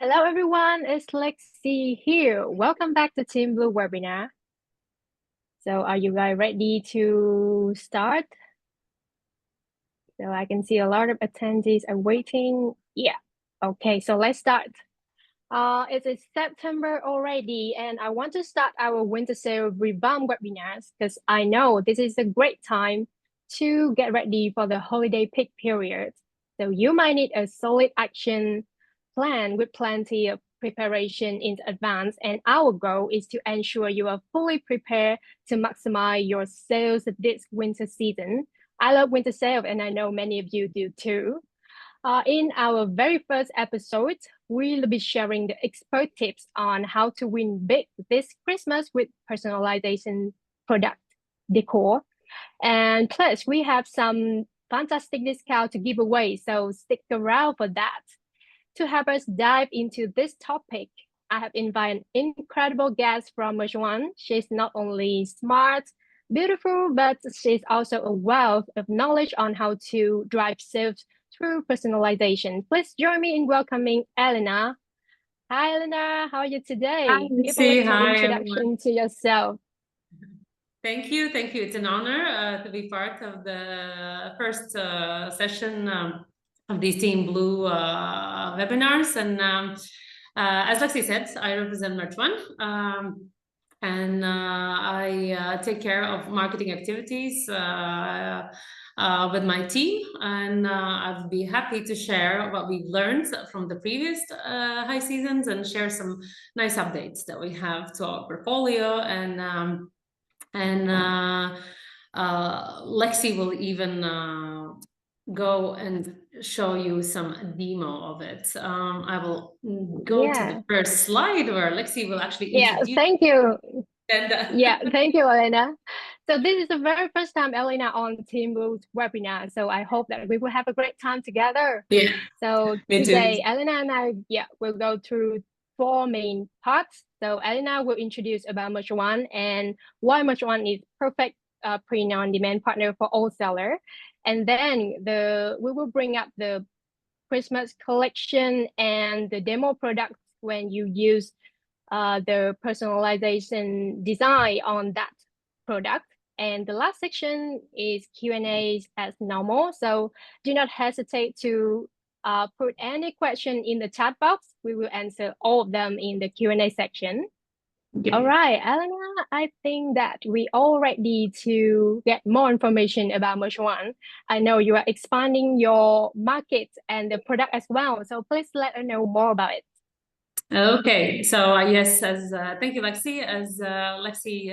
Hello everyone, it's Lexi here. Welcome back to Teeinblue webinar. So are you guys ready to start? So I can see a lot of attendees are waiting. Yeah. Okay, so let's start. It is September already, and I want to start our winter sale revamp webinars because I know this is a great time to get ready for the holiday peak period. So you might need a solid action plan with plenty of preparation in advance, and our goal is to ensure you are fully prepared to maximize your sales this winter season. I love winter sale, and I know many of you do too. In our very first episode, we'll be sharing the expert tips on how to win big this Christmas with personalization product decor. And plus, we have some fantastic discount to give away, so stick around for that. To help us dive into this topic, I have invited an incredible guest from Mejuan. She's not only smart, beautiful, but she's also a wealth of knowledge on how to drive sales through personalization. Please join me in welcoming Elena. Hi, Elena. How are you Hi, today? Give a Lucy. little Hi, everyone. introduction to yourself. Thank you. Thank you. It's an honor to be part of the first session of these Teeinblue webinars. And as Lexi said, I represent Merch One. And I take care of marketing activities with my team. And I'd be happy to share what we've learned from the previous high seasons and share some nice updates that we have to our portfolio. And Lexi will even go and show you some demo of it. I will go to the first slide where Lexi will actually introduce. Thank you. And Thank you, Elena. So this is the very first time Elena on Teamblue's webinar. So I hope that we will have a great time together. Yeah. So Me today, too. Elena and I, will go through four main parts. So Elena will introduce about Merch One and why Merch One is perfect print-on-demand partner for all sellers. And then we will bring up the Christmas collection and the demo products when you use the personalization design on that product. And the last section is Q&As as normal. So do not hesitate to put any question in the chat box. We will answer all of them in the Q&A section. Okay. All right, Elena, I think that we all ready to get more information about Merch One. I know you are expanding your market and the product as well. So please let us know more about it. Okay, so yes, as thank you, Lexi. As Lexi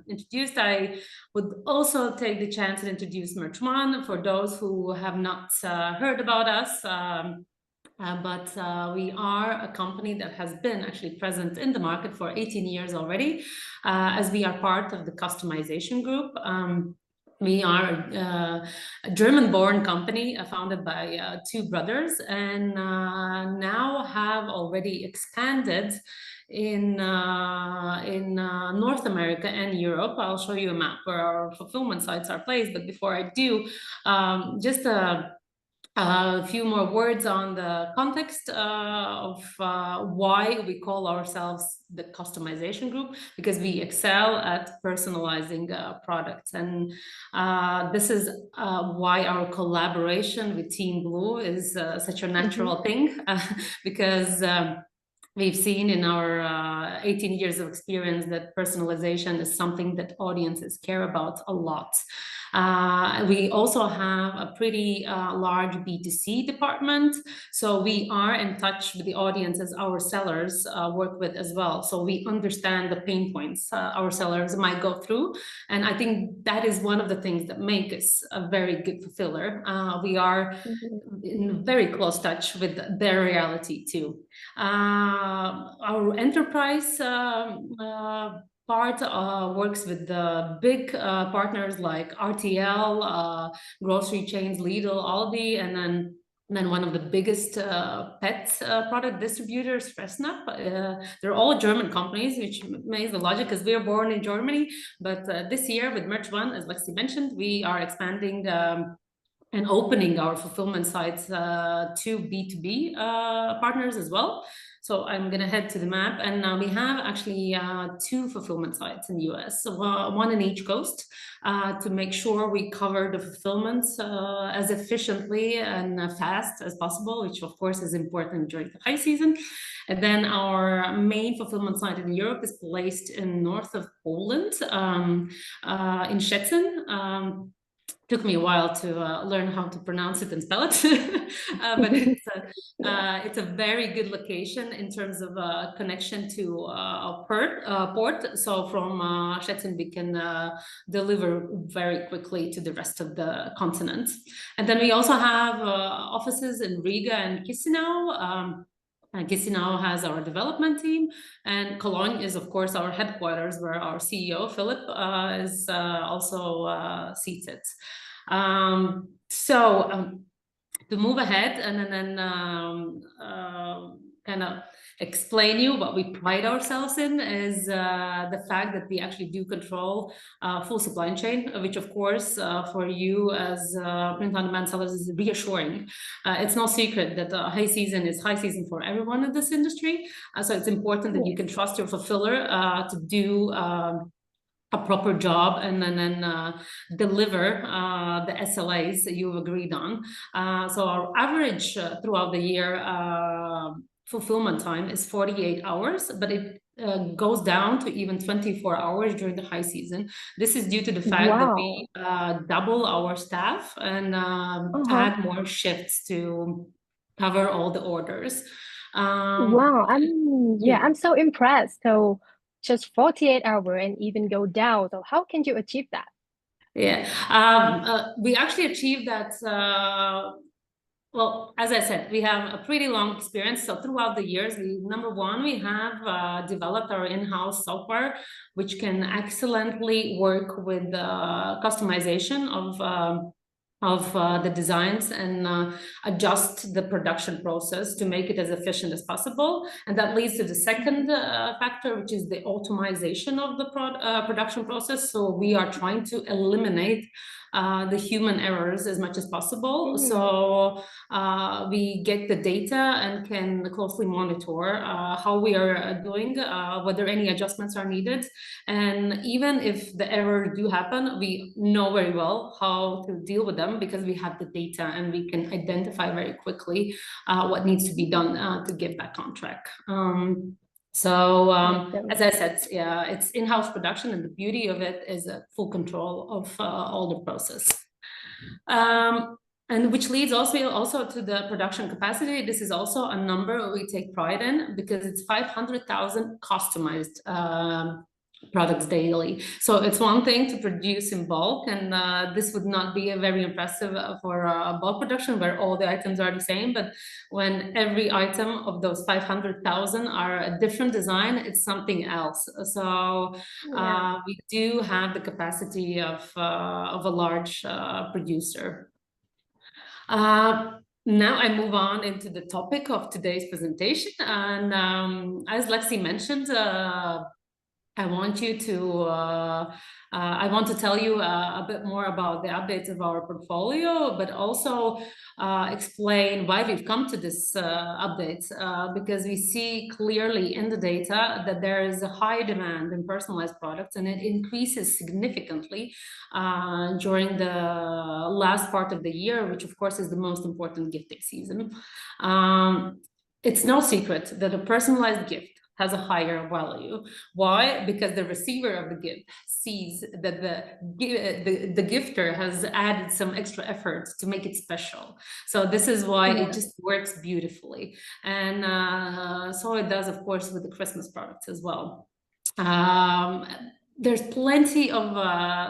introduced, I would also take the chance to introduce Merch One for those who have not heard about us. But we are a company that has been actually present in the market for 18 years already, as we are part of the customization group. We are a German-born company founded by two brothers, and now have already expanded in North America and Europe. I'll show you a map where our fulfillment sites are placed. But before I do, just a few more words on the context of why we call ourselves the customization group, because we excel at personalizing products. And this is why our collaboration with Teeinblue is such a natural thing, because we've seen in our 18 years of experience that personalization is something that audiences care about a lot. We also have a pretty large B2C department. So we are in touch with the audiences our sellers work with as well. So we understand the pain points our sellers might go through. And I think that is one of the things that make us a very good fulfiller. We are in very close touch with their reality too. Our enterprise part works with the big partners like RTL, grocery chains, Lidl, Aldi, and then one of the biggest pet product distributors, Fressnapf. They're all German companies, which makes the logic because we are born in Germany. But this year with Merch One, as Lexi mentioned, we are expanding and opening our fulfillment sites to B2B partners as well. So I'm going to head to the map, and we have actually two fulfillment sites in the US, so, one in each coast, to make sure we cover the fulfillment as efficiently and fast as possible, which of course is important during the high season. And then our main fulfillment site in Europe is placed in north of Poland, in Szczecin. Took me a while to learn how to pronounce it and spell it, but it's a very good location in terms of connection to a port. So from Szczecin, we can deliver very quickly to the rest of the continent. And then we also have offices in Riga and Chisinau. Chisinau has our development team, and Cologne is, of course, our headquarters, where our CEO, Philip, is also seated. To move ahead and then kind of explain you what we pride ourselves in is the fact that we actually do control full supply chain, which of course for you as print-on-demand sellers is reassuring. It's no secret that high season is high season for everyone in this industry, so it's important that you can trust your fulfiller to do a proper job and then deliver the SLAs that you've agreed on. So our average throughout the year fulfillment time is 48 hours, but it goes down to even 24 hours during the high season. This is due to the fact that we double our staff and add more shifts to cover all the orders. Wow, I'm so impressed. So just 48 hours and even go down. So how can you achieve that? Yeah, we actually achieved that. Well, as I said, we have a pretty long experience. So throughout the years, number one, we have developed our in-house software, which can excellently work with customization of the designs and adjust the production process to make it as efficient as possible. And that leads to the second factor, which is the automation of the production process. So we are trying to eliminate the human errors as much as possible. So we get the data and can closely monitor how we are doing, whether any adjustments are needed. And even if the errors do happen, we know very well how to deal with them because we have the data and we can identify very quickly what needs to be done to get back on track. As I said, yeah, it's in-house production, and the beauty of it is a full control of all the process. And which leads also to the production capacity. This is also a number we take pride in because it's 500,000 customized products daily. So it's one thing to produce in bulk, and this would not be very impressive for a bulk production where all the items are the same. But when every item of those 500,000 are a different design, it's something else. So we do have the capacity of a large producer. Now I move on into the topic of today's presentation. And as Lexi mentioned, I want to tell you a bit more about the updates of our portfolio, but also explain why we've come to this update, because we see clearly in the data that there is a high demand in personalized products, and it increases significantly during the last part of the year, which of course is the most important gifting season. It's no secret that a personalized gift has a higher value. Why? Because the receiver of the gift sees that the gifter has added some extra effort to make it special. So this is why it just works beautifully. And so it does, of course, with the Christmas products as well. There's plenty of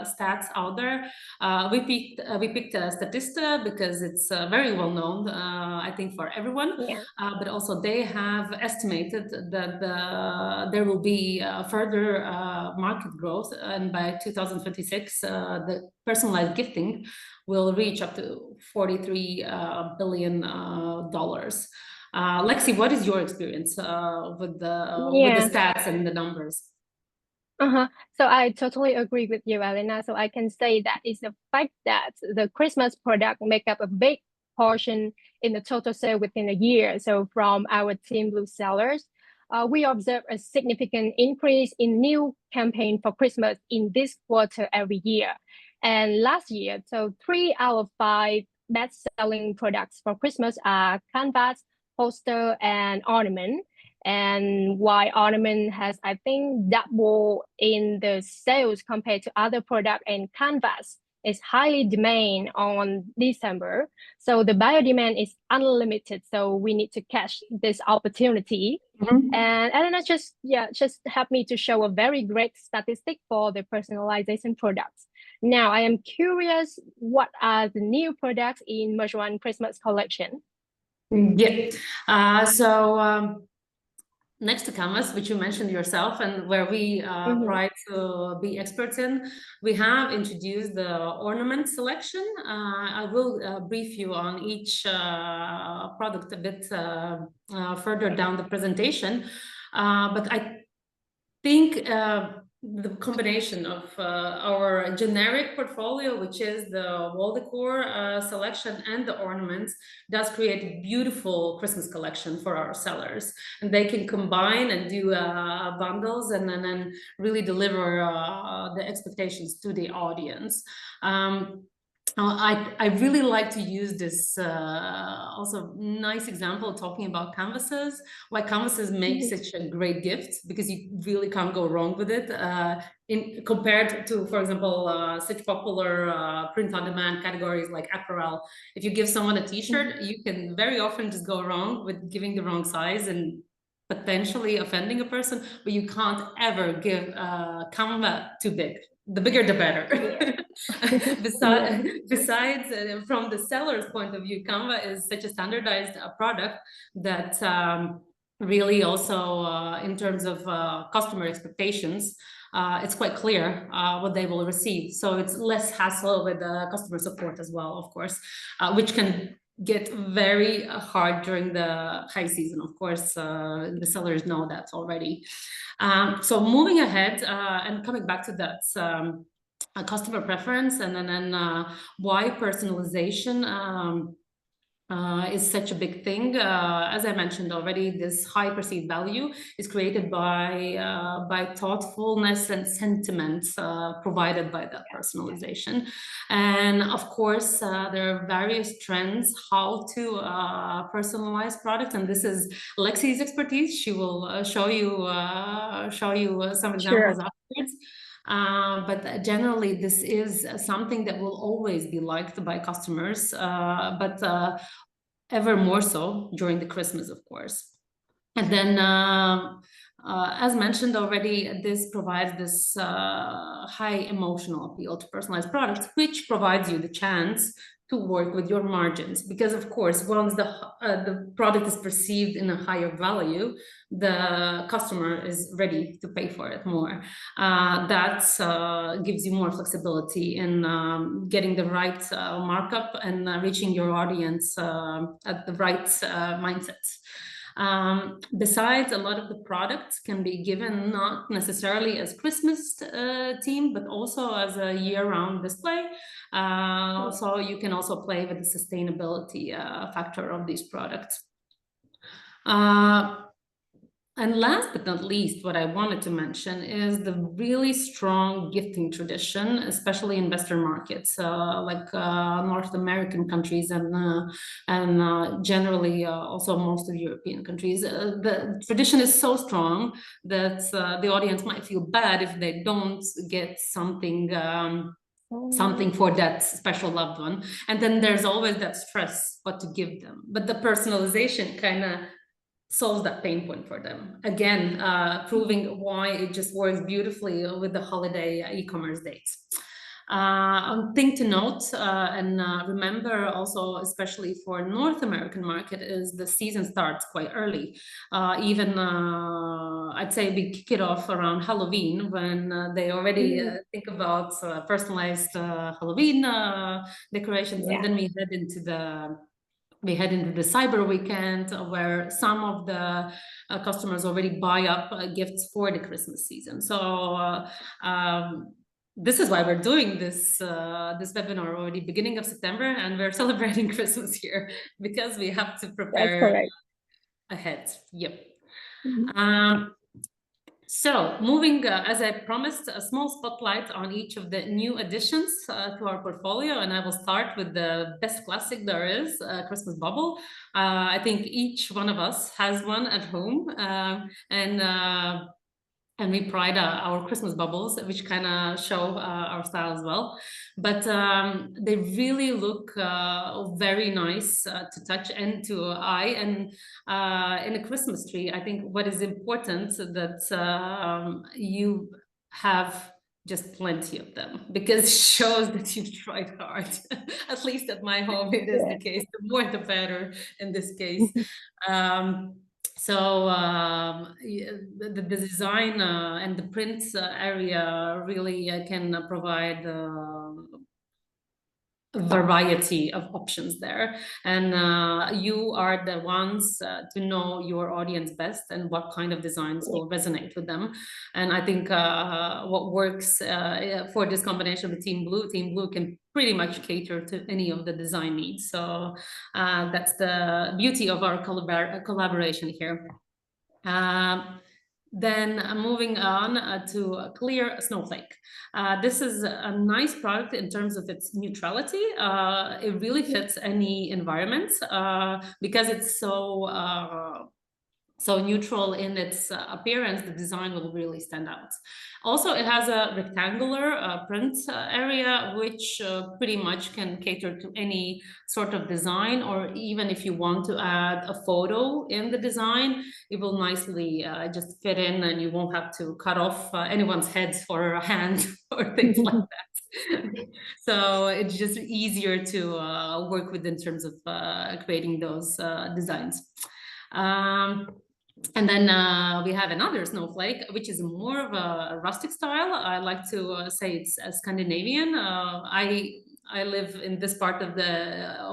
stats out there. We picked Statista because it's very well known, I think, for everyone. But also they have estimated that there will be further market growth, and by 2026, the personalized gifting will reach up to $43 billion. Lexi, what is your experience with the stats and the numbers? So I totally agree with you, Elena. So I can say that it's the fact that the Christmas product make up a big portion in the total sale within a year. So from our Teeinblue sellers, we observe a significant increase in new campaign for Christmas in this quarter every year. And last year, so 3 out of 5 best-selling products for Christmas are canvas, poster, and ornament. And why ornament has, I think, double in the sales compared to other product, and canvas is highly demand on December. So the buyer demand is unlimited. So we need to catch this opportunity. And Elena just helped me to show a very great statistic for the personalization products. Now I am curious, what are the new products in Merge One Christmas collection? Yeah. So next to canvas, which you mentioned yourself and where we pride to be experts in, we have introduced the ornament selection. I will brief you on each product a bit further down the presentation. But I think the combination of our generic portfolio, which is the wall decor selection, and the ornaments, does create a beautiful Christmas collection for our sellers. And they can combine and do bundles and then really deliver the expectations to the audience. I really like to use this also nice example talking about canvases, why canvases make such a great gift, because you really can't go wrong with it in compared to, for example, such popular print-on-demand categories like apparel. If you give someone a t-shirt, you can very often just go wrong with giving the wrong size and potentially offending a person, but you can't ever give a canva too big. The bigger, the better. Besides, from the seller's point of view, Canva is such a standardized product that really also, in terms of customer expectations, it's quite clear what they will receive. So it's less hassle with customer support as well, of course, which can get very hard during the high season. Of course, the sellers know that already. So moving ahead and coming back to that customer preference, and then why personalization is such a big thing. As I mentioned already, this high perceived value is created by thoughtfulness and sentiments provided by that personalization. And of course, there are various trends how to personalize products, and this is Lexi's expertise. She will show you some examples afterwards. But generally, this is something that will always be liked by customers, but ever more so during the Christmas, of course. And then, as mentioned already, this provides this high emotional appeal to personalized products, which provides you the chance to work with your margins, because of course, once the product is perceived in a higher value, the customer is ready to pay for it more. That gives you more flexibility in getting the right markup and reaching your audience at the right mindset. Besides, a lot of the products can be given not necessarily as Christmas theme, but also as a year-round display. So you can also play with the sustainability factor of these products. And last but not least, what I wanted to mention is the really strong gifting tradition, especially in Western markets, like North American countries and generally also most of European countries. The tradition is so strong that the audience might feel bad if they don't get something for that special loved one. And then there's always that stress what to give them. But the personalization kind of solves that pain point for them. Again, proving why it just works beautifully with the holiday e-commerce dates. One thing to note and remember also, especially for North American market, is the season starts quite early. Even I'd say we kick it off around Halloween, when they already think about personalized Halloween decorations, and then we head into the we head into the cyber weekend where some of the customers already buy up gifts for the Christmas season. So this is why we're doing this webinar already beginning of September, and we're celebrating Christmas here because we have to That's prepare correct. ahead. Yep. Mhm. So moving, as I promised, a small spotlight on each of the new additions to our portfolio, and I will start with the best classic there is, Christmas bubble. I think each one of us has one at home, and we pride our Christmas bubbles, which kind of show our style as well. But they really look very nice to touch and to eye. And in a Christmas tree, I think what is important that you have just plenty of them, because it shows that you've tried hard. At least at my home, it is the Yeah. case. The more the better in this case. Um, so the design and the print area really can provide a variety of options there, and you are the ones to know your audience best and what kind of designs Yeah. will resonate with them. And I think what works for this combination with Teeinblue can pretty much cater to any of the design needs. So that's the beauty of our collaboration here. Then moving on to a clear snowflake. This is a nice product in terms of its neutrality. It really Yeah. fits any environment because it's so neutral in its appearance, the design will really stand out. Also, it has a rectangular print area, which pretty much can cater to any sort of design, or even if you want to add a photo in the design, it will nicely just fit in, and you won't have to cut off anyone's head or a hand or things like that. So it's just easier to work with in terms of creating those designs. And then we have another snowflake, which is more of a rustic style. I like to say it's a Scandinavian. I live in this part of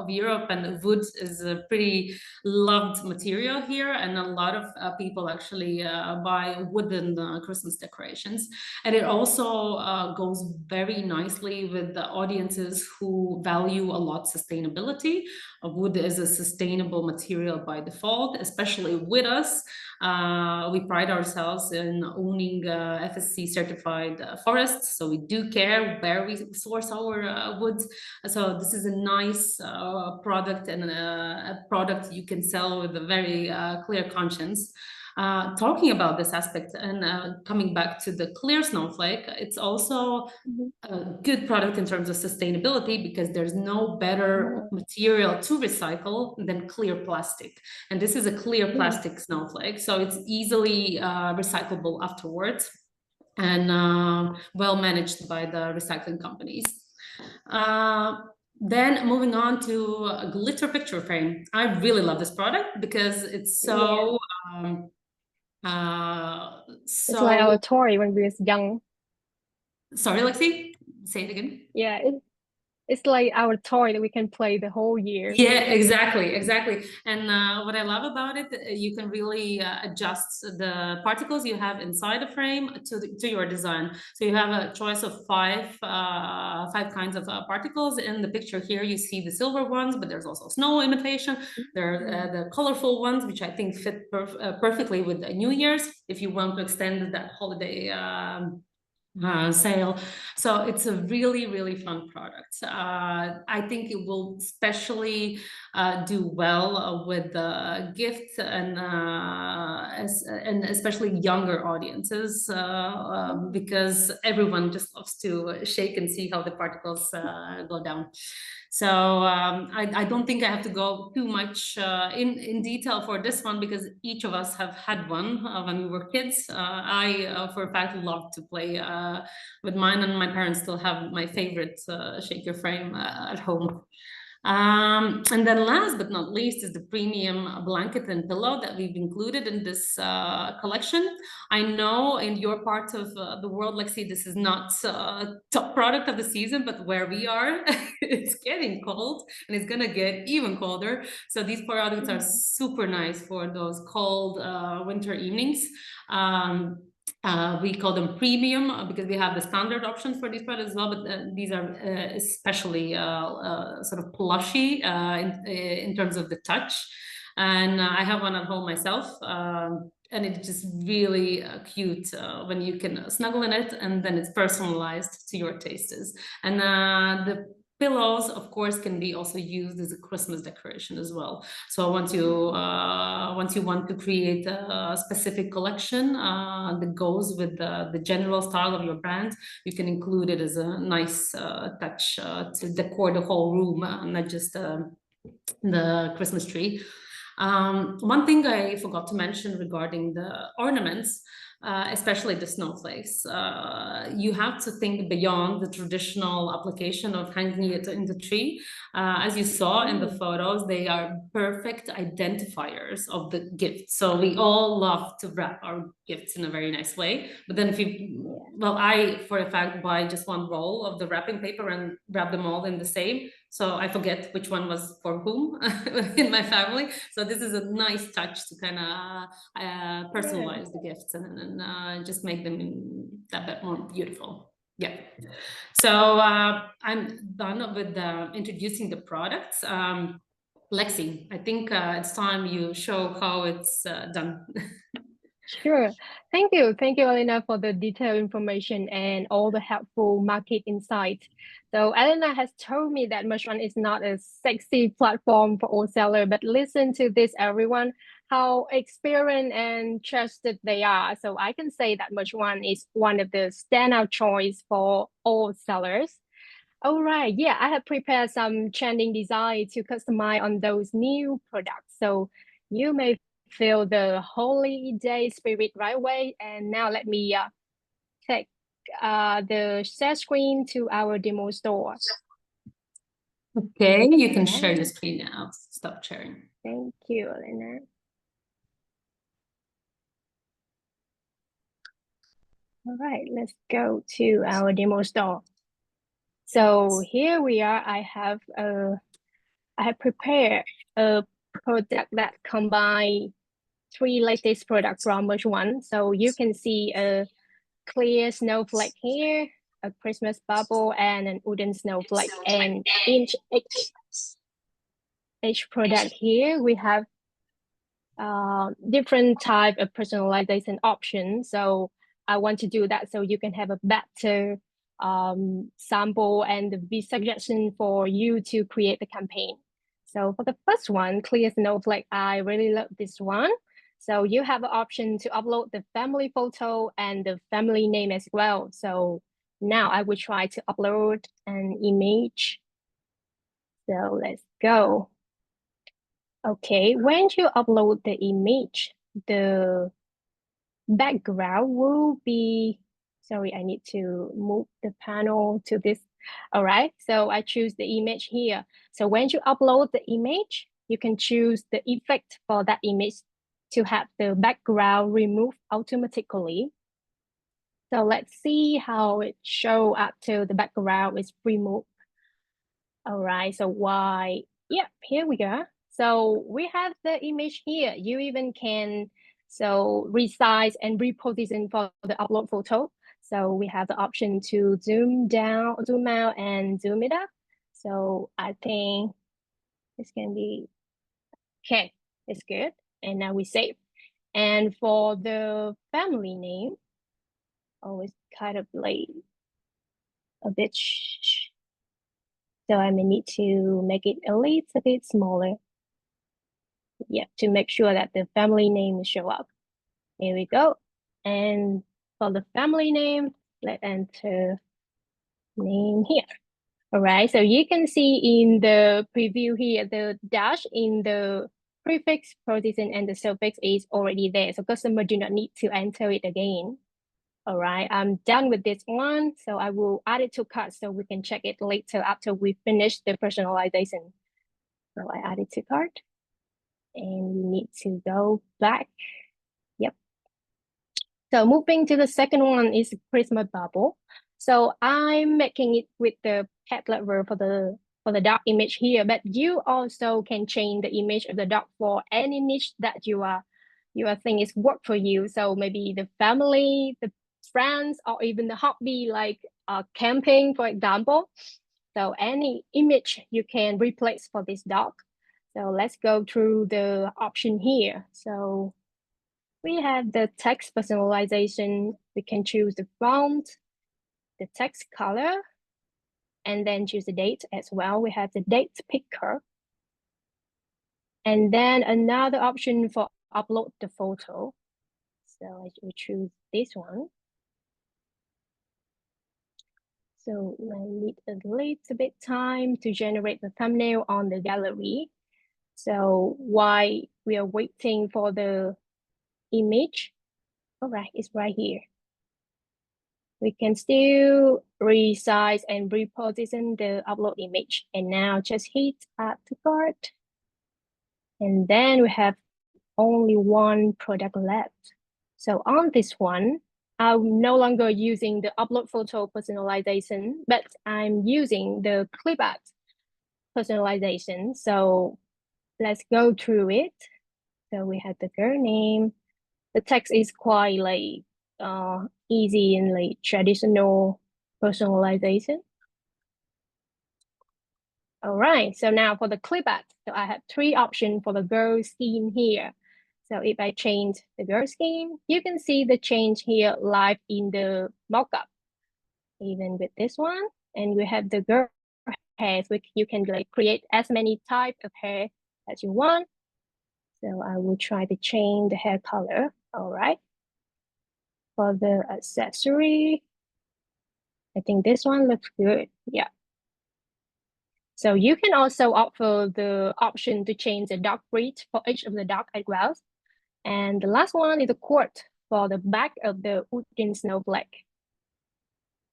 Europe, and wood is a pretty loved material here, and a lot of people actually buy wooden Christmas decorations. And it also goes very nicely with the audiences who value a lot sustainability. Wood is a sustainable material by default, especially with us. We pride ourselves in owning FSC certified forests, so we do care where we source our woods. So this is a nice product, and a product you can sell with a very clear conscience. Talking about this aspect, and coming back to the clear snowflake, it's also Mhm. a good product in terms of sustainability, because there's no better Oh, material to recycle than clear plastic. And this is a clear mm. plastic snowflake, so it's easily recyclable afterwards, and well managed by the recycling companies. Uh, then moving on to a glitter picture frame. I really love this product because it's Yeah. so um, It's like our so toy when we was young. sorry, Lexi, say it again. Yeah, it's like our toy that we can play the whole year. Yeah, exactly. And what I love about it, you can really adjust the particles you have inside the frame to your design. So you have a choice of five kinds of particles. In the picture here, you see the silver ones, but there's also snow imitation. There are Mm. the colorful ones, which I think fit perfectly with New Year's if you want to extend that holiday sale. So it's a really fun product. I think it will especially do well with gifts, and especially younger audiences, Mm. because everyone just loves to shake and see how the particles go down. So I don't think I have to go too much in detail for this one, because each of us have had one when we were kids. I, for a fact, love to play with mine, and my parents still have my favorite shake your frame at home. And then last but not least is the premium blanket and pillow that we've included in this collection. I know in your part of the world, Lexi, this is not top product of the season, but where we are, it's getting cold and it's gonna get even colder. So these products are super nice for those cold winter evenings. We call them premium because we have the standard options for these products as well, but these are especially sort of plushy in terms of the touch. And I have one at home myself, and it's just really cute when you can snuggle in it, and then it's personalized to your tastes. And the pillows, of course, can be also used as a Christmas decoration as well. So once you want to create a specific collection that goes with the general style of your brand, you can include it as a nice touch to decor the whole room, not just the Christmas tree. One thing I forgot to mention regarding the ornaments, especially the snowflakes, you have to think beyond the traditional application of hanging it in the tree. As you saw in the photos, they are perfect identifiers of the gift. So we all love to wrap our gifts in a very nice way. But then well, I, for a fact, buy just one roll of the wrapping paper and wrap them all in the same. So I forget which one was for whom in my family. So this is a nice touch to kind of personalize the gifts and just make them that bit more beautiful. Yeah. So I'm done with introducing the products. Lexi, I think it's time you show how it's done. Sure. Thank you. Thank you, Elena, for the detailed information and all the helpful market insights. So Elena has told me that Merchant is not a sexy platform for all sellers, but listen to this, everyone, how experienced and trusted they are. So I can say that Merchant is one of the standout choice for all sellers. All right. Yeah, I have prepared some trending design to customize on those new products. So you may feel the holiday spirit right away. And now let me take the share screen to our demo store. Okay, you can share your screen now. Stop sharing. Thank you, Elena. All right, let's go to our demo store. So here we are. I have prepared a product that combine three latest products from Merch One. So you can see a clear snowflake here, a Christmas bubble, and an wooden snowflake. And each product here, we have different type of personalization options. So I want to do that so you can have a better sample and the suggestion for you to create the campaign. So for the first one, Clear Snowflake, I really love this one. So you have an option to upload the family photo and the family name as well. So now I will try to upload an image. So let's go. Okay, when you upload the image, the background will be, sorry, I need to move the panel to this. All right, so I choose the image here. So when you upload the image, you can choose the effect for that image to have the background removed automatically. So let's see how it show after the background is removed. All right, so yeah, here we go. So we have the image here. You even can resize and reposition for the upload photo. So we have the option to zoom down, zoom out, and zoom it up. So I think this can be okay. It's good. And now we save. And for the family name, it's kind of like a bit. So I may need to make it a little bit smaller. Yeah, to make sure that the family name show up. Here we go. And for the family name, let's enter name here. All right, so you can see in the preview here, the dash in the prefix, position, and the suffix is already there. So customer do not need to enter it again. All right, I'm done with this one. So I will add it to cart so we can check it later after we finish the personalization. So I add it to cart, and we need to go back. Yep. So moving to the second one is Christmas bubble. So I'm making it with the pet level for the dog image here, but you also can change the image of the dog for any niche that you are think is work for you. So maybe the family, the friends, or even the hobby like camping, for example. So any image you can replace for this dog. So let's go through the option here. So we have the text personalization. We can choose the font, the text color, and then choose the date as well. We have the date picker. And then another option for upload the photo. So I will choose this one. So I need a little bit time to generate the thumbnail on the gallery. So while we are waiting for the image, all right, it's right here. We can still resize and reposition the upload image. And now just hit add to cart. And then we have only one product left. So on this one, I'm no longer using the upload photo personalization, but I'm using the clip art personalization. So let's go through it. So we have the girl name. The text is quite like easy and like traditional personalization. All right, so now for the clip art, so I have three options for the girl skin here. So if I change the girl skin, you can see the change here live in the mockup. Even with this one, and we have the girl hairs, which you can like create as many types of hair as you want. So I will try to change the hair color. All right. For the accessory, I think this one looks good. Yeah. So you can also offer the option to change the dog breed for each of the dog as well. And the last one is the quote for the back of the wooden snowflake.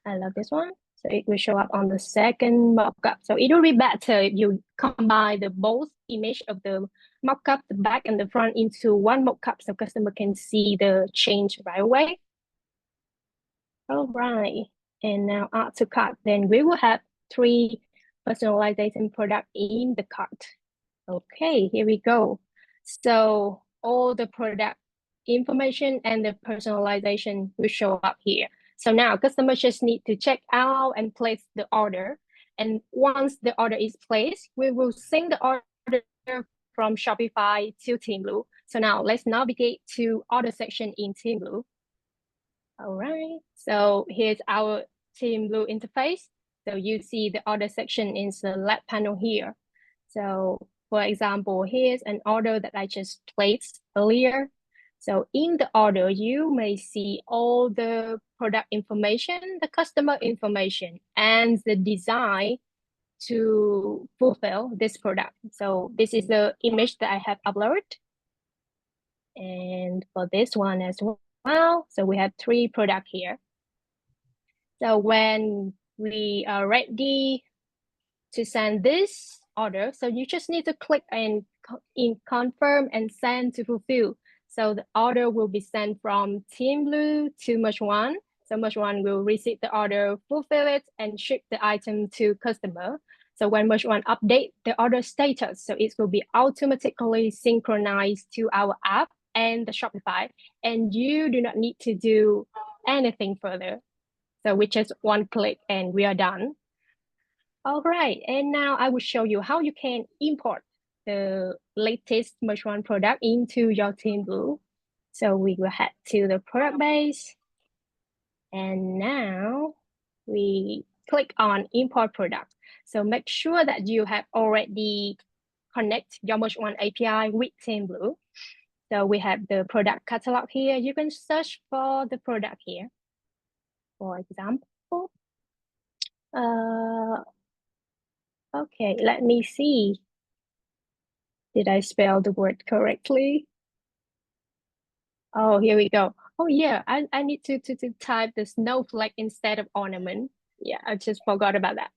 I love this one. So it will show up on the second mockup. So it will be better if you combine the both image of the mockup, the back and the front into one mockup so customer can see the change right away. All right. And now add to cart. Then we will have three personalization product in the cart. Okay, here we go. So all the product information and the personalization will show up here. So now customers just need to check out and place the order. And once the order is placed, we will sync the order from Shopify to Teeinblue. So now let's navigate to order section in Teeinblue. All right, so here's our Teeinblue interface. So you see the order section in the left panel here. So for example, here's an order that I just placed earlier. So in the order, you may see all the product information, the customer information, and the design to fulfill this product. So this is the image that I have uploaded. And for this one as well, so we have three products here. So when we are ready to send this order, so you just need to click and in confirm and send to fulfill. So the order will be sent from Teeinblue to Merch One. So Merch One will receive the order, fulfill it, and ship the item to customer. So when Merch One update the order status, so it will be automatically synchronized to our app and the Shopify, and you do not need to do anything further. So with just one click and we are done. All right, and now I will show you how you can import the latest Merch One product into your Teeinblue. So we will head to the product base, and now we click on import product. So make sure that you have already connect your Merch One API with Teeinblue. So we have the product catalog here. You can search for the product here. For example, okay, let me see. Did I spell the word correctly? Oh, here we go. Oh yeah, I need to type the snowflake instead of ornament. Yeah, I just forgot about that.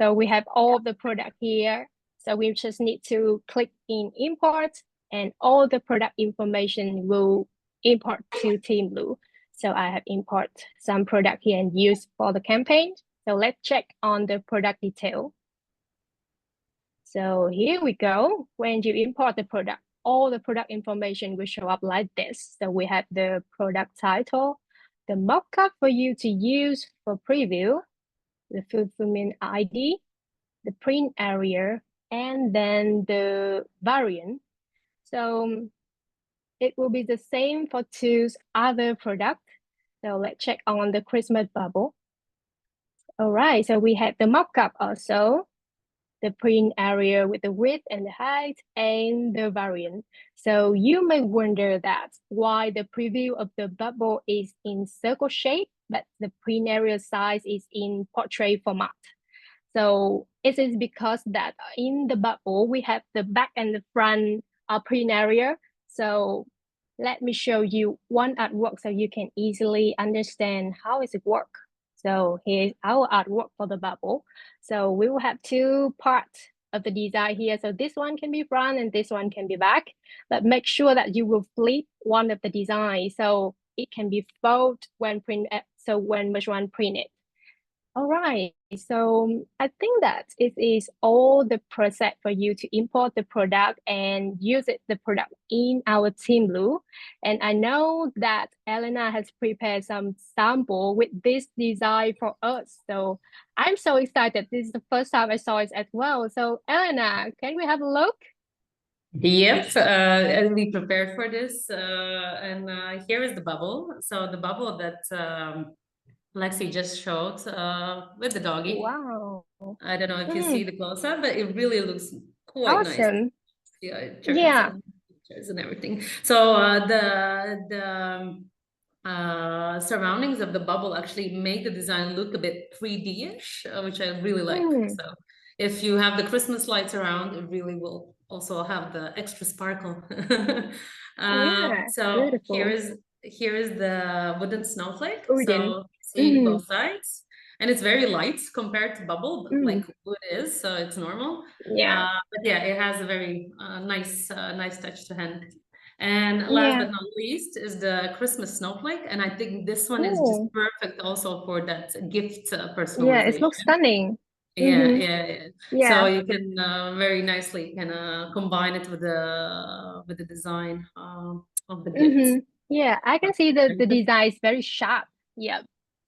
So we have all the product here. So we just need to click in import and all the product information will import to Teeinblue. So I have import some product here and use for the campaign. So let's check on the product detail. So here we go. When you import the product, all the product information will show up like this. So we have the product title, the mockup for you to use for preview, the fulfillment ID, the print area, and then the variant. So it will be the same for two other products. So let's check on the Christmas bubble. All right, so we have the mockup also, the print area with the width and the height, and the variant. So you may wonder that why the preview of the bubble is in circle shape, but the print area size is in portrait format. So it is because that in the bubble, we have the back and the front print area. So let me show you one artwork so you can easily understand how does it work. So here's our artwork for the bubble. So we will have two parts of the design here. So this one can be front and this one can be back, but make sure that you will flip one of the design so it can be folded when print. So when which one printed. All right, so I think that it is all the process for you to import the product and use the product in our Teeinblue. And I know that Elena has prepared some sample with this design for us. So I'm so excited. This is the first time I saw it as well. So Elena, can we have a look? Yep, and we prepared for this. And here is the bubble. So the bubble that Lexi just showed with the doggy. Wow. I don't know if you see Mm, the close-up, but it really looks quite nice. awesome. Yeah, it turns Yeah. and pictures and everything. So surroundings of the bubble actually make the design look a bit 3D-ish, which I really like. Mm, So if you have the Christmas lights around, it really will also have the extra sparkle. yeah, So beautiful. here is the wooden snowflake. Wooden. So see Mm, both sides. And it's very light compared to bubble, mm, like wood is, so it's normal. yeah. But yeah, it has a very nice touch to hand. And last Yeah. but not least is the Christmas snowflake. And I think this one is just Oh, perfect also for that gift yeah, it looks personalization. stunning. Yeah, Mm-hmm. yeah, yeah. So Yeah. you can very nicely kind of combine it with the design of the gift. Mm-hmm. Yeah, I can see that the design is very sharp. Yeah,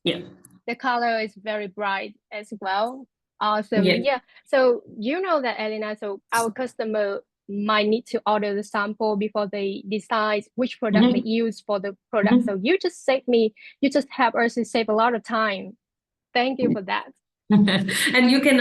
Yeah, the color is very bright as well. Awesome. yeah. Yeah. So you know that, Elena, so our customer might need to order the sample before they decide which product they Mhm, use for the product. mhm. So you just help us to save a lot of time. Thank you for that. And you can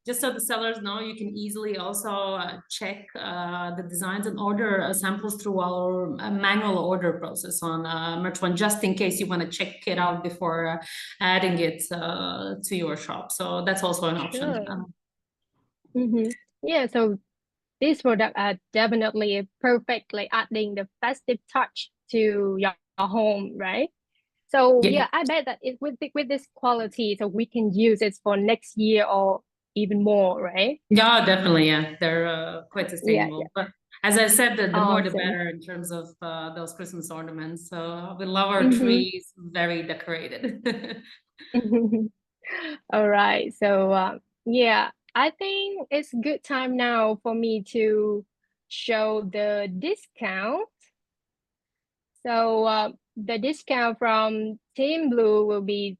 just so the sellers know, you can easily also check the designs and order samples through our manual order process on Merch One, just in case you want to check it out before adding it to your shop. So that's also an option. Sure. Mm-hmm. Yeah, so these products are definitely perfectly adding the festive touch to your home, right? So Yeah, yeah, I bet that with this quality, so we can use it for next year or even more, right? yeah, definitely. Yeah, they're quite Yeah, yeah. sustainable. But as I said, the more the Awesome. better in terms of those Christmas ornaments. So we love our Mm-hmm. trees, very decorated. All right. So yeah, I think it's good time now for me to show the discount. So the discount from Teeinblue will be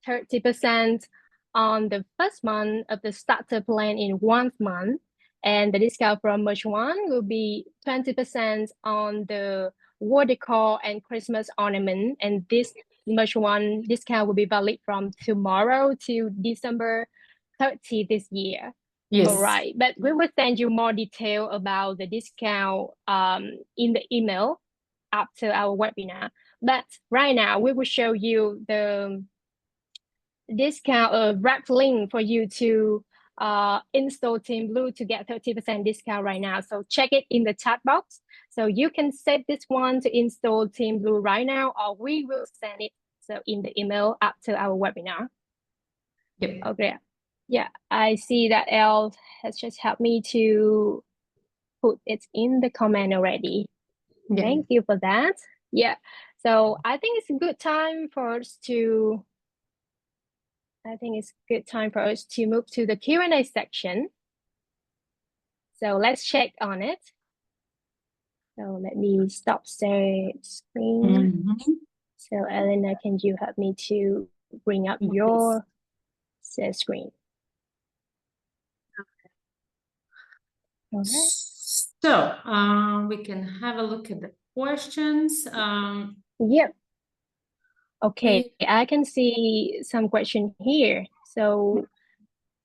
30% on the first month of the starter plan in 1 month. And the discount from Merch One will be 20% on the wall decor and Christmas ornament. And this Merch One discount will be valid from tomorrow to December 30 this year. All Yes. right, but we will send you more detail about the discount in the email after our webinar. But right now, we will show you the discount wrap link for you to install Teeinblue to get 30% discount right now. So check it in the chat box. So you can save this one to install Teeinblue right now, or we will send it so in the email after our webinar. Yep. Okay. Yeah, I see that Elle has just helped me to put it in the comment already. Yeah. Thank you for that. Yeah. So I think it's good time for us to move to the Q&A section. So let's check on it. So let me stop share screen. So Elena, can you help me to bring up Yes. your share screen? All right. So we can have a look at the questions. Yep. Okay, We I can see some question here. So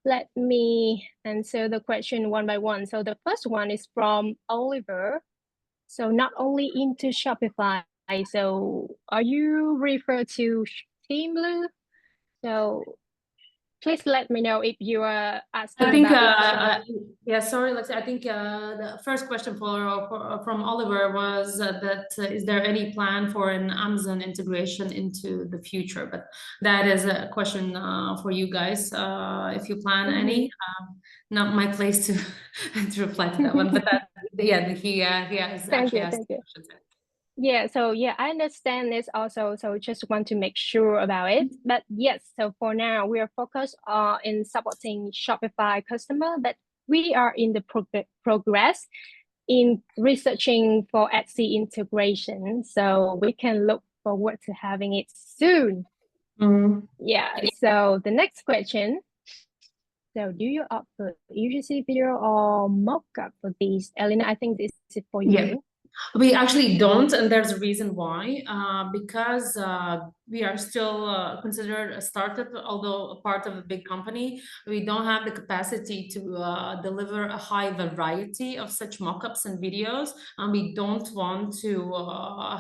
let me answer the question one by one. So the first one is from Oliver. So not only into Shopify. So are you refer to Teeinblue? So please let me know if you are I asking think, about each. yeah, sorry, let's. I think the first question from Oliver was that is there any plan for an Amazon integration into the future? But that is a question for you guys. If you plan any, not my place to to reply to that one. But that, yeah, he has Thank actually you, asked thank you. questions. Yeah, so yeah, I understand this also. So just want to make sure about it. But yes, so for now we are focused in supporting Shopify customer, but we are in the progress in researching for Etsy integration. So we can look forward to having it soon. Mm. Yeah. So the next question. So do you opt for UGC video or mockup for these? Elena, I think this is for Yeah. you. We actually don't, and there's a reason why. Because we are still considered a startup, although a part of a big company. We don't have the capacity to deliver a high variety of such mockups and videos, and we don't want to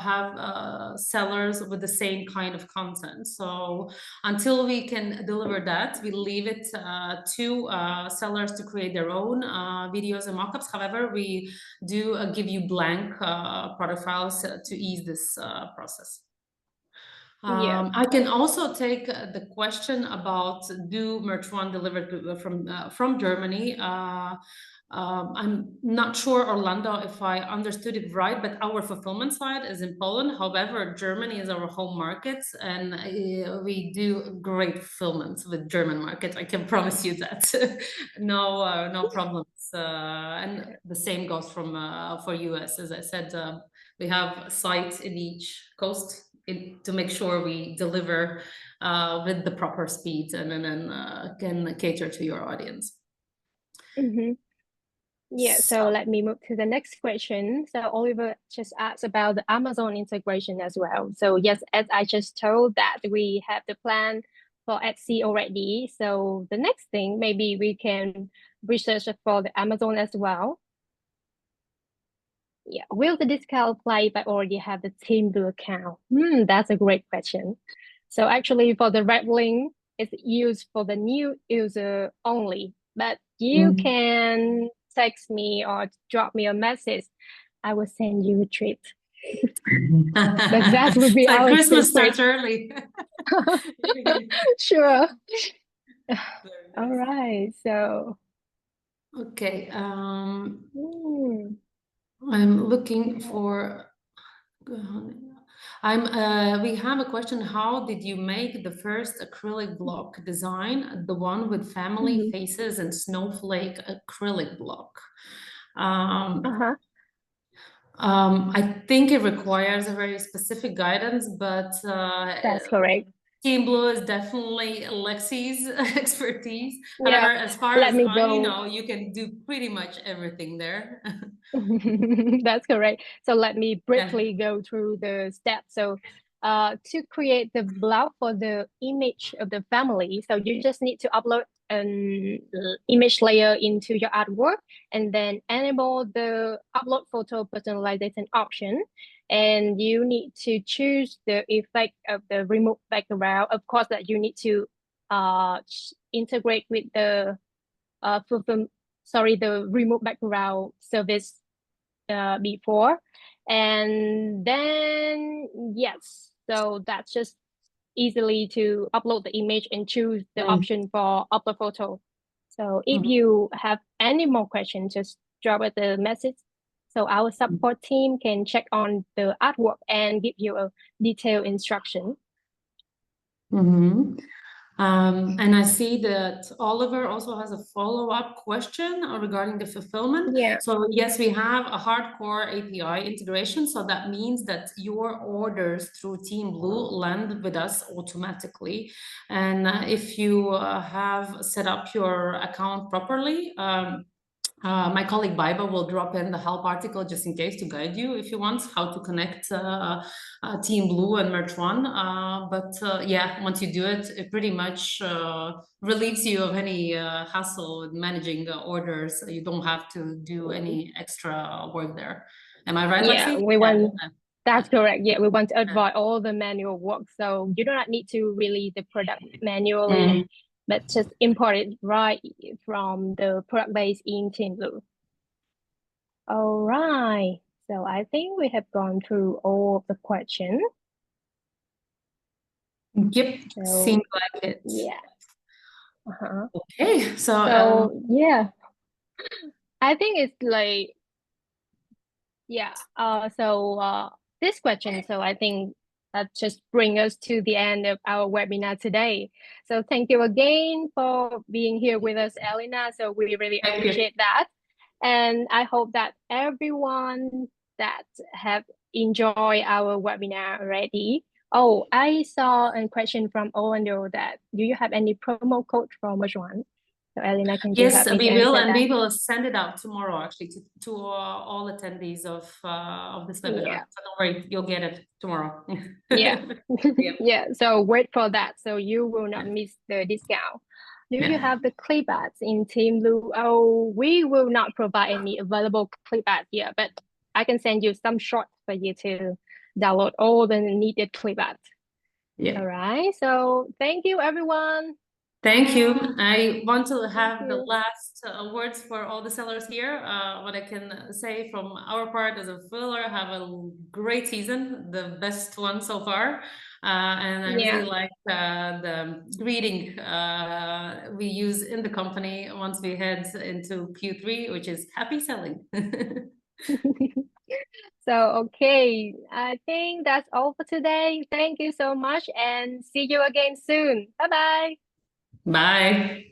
have sellers with the same kind of content. So until we can deliver that, we leave it to sellers to create their own videos and mockups. However, we do give you blank product files to ease this process. Yeah. I can also take the question about do merch one delivered from Germany. I'm not sure, Orlando, if I understood it right, but our fulfillment side is in Poland. However, Germany is our home market, and we do great fulfillment with German market. I can promise you that. No problems. And the same goes for US. As I said, we have sites in each coast to make sure we deliver with the proper speed and then can cater to your audience. Mm-hmm. Yeah, so So, let me move to the next question. So Oliver just asked about the Amazon integration as well. So yes, as I just told that we have the plan for Etsy already. So the next thing, maybe we can research for the Amazon as well. Yeah, will the discount apply if I already have the Teeinblue account? That's a great question. So actually for the red link, it's used for the new user only, but you mm. can text me or drop me a message. I will send you a treat. But that will It's be like our Christmas secret. starts early. Sure. Very All nice. right. So, Okay. hmm, I'm looking for. We have a question. How did you make the first acrylic block design, the one with family mhm. faces and snowflake acrylic block? Um, Uh-huh. I think it requires a very specific guidance, but That's correct. Teeinblue is definitely Lexi's expertise. Yeah. However, as far Let as me I go. know, you can do pretty much everything there. That's correct. So let me Yeah. briefly go through the steps. So to create the block for the image of the family, so you just need to upload an image layer into your artwork and then enable the upload photo personalization option. And you need to choose the effect of the remove background. Of course, that you need to integrate with the fulfill, sorry, the remove background service before. And then, yes, so that's just easily to upload the image and choose the option for upload photo. So if Mhm. you have any more questions, just drop us a message. So our support team can check on the artwork and give you a detailed instruction. Mhm. And I see that Oliver also has a follow-up question regarding the fulfillment. Yeah. So yes, we have a hardcore API integration. So that means that your orders through Teeinblue land with us automatically. And if you have set up your account properly, my colleague Baiba will drop in the help article just in case to guide you if you want how to connect Teeinblue and Merch One. But yeah, once you do it, it pretty much relieves you of any hassle with managing orders. You don't have to do any extra work there. Am I right, Yeah, Lexi? we Yeah. want that's correct. Yeah, we want to Yeah. avoid all the manual work. So you do not need to release the product manually, Mm. but just import it right from the product base in Teamblue. All right. So I think we have gone through all of the questions. Yep, seems So like it. yeah. Uh-huh. Okay, so So yeah, I think it's like yeah. This question, so I think that just bring us to the end of our webinar today. So thank you again for being here with us, Elena. So we really thank you. appreciate that. And I hope that everyone that have enjoyed our webinar already. Oh, I saw a question from Orlando that do you have any promo code for which one? So Elena, can you Yes, help me to we will, answer and that? we will send it out tomorrow, actually, to all attendees of this webinar. Yeah. So don't worry, you'll get it tomorrow. Yeah. Yep. Yeah. So wait for that. So you will not Yeah. miss the discount. Do you Yeah. have the clip ads in Teamblue? Oh, we will not provide any available clip ads here, but I can send you some shorts for you to download all the needed clip ads. Yeah. All right. So thank you, everyone. Thank you. I want to Thank have the you. last words for all the sellers here. What I can say from our part as a filler, have a great season, the best one so far. And I really Yeah. like the greeting we use in the company once we head into Q3, which is happy selling. So, okay, I think that's all for today. Thank you so much and see you again soon. Bye bye. Bye.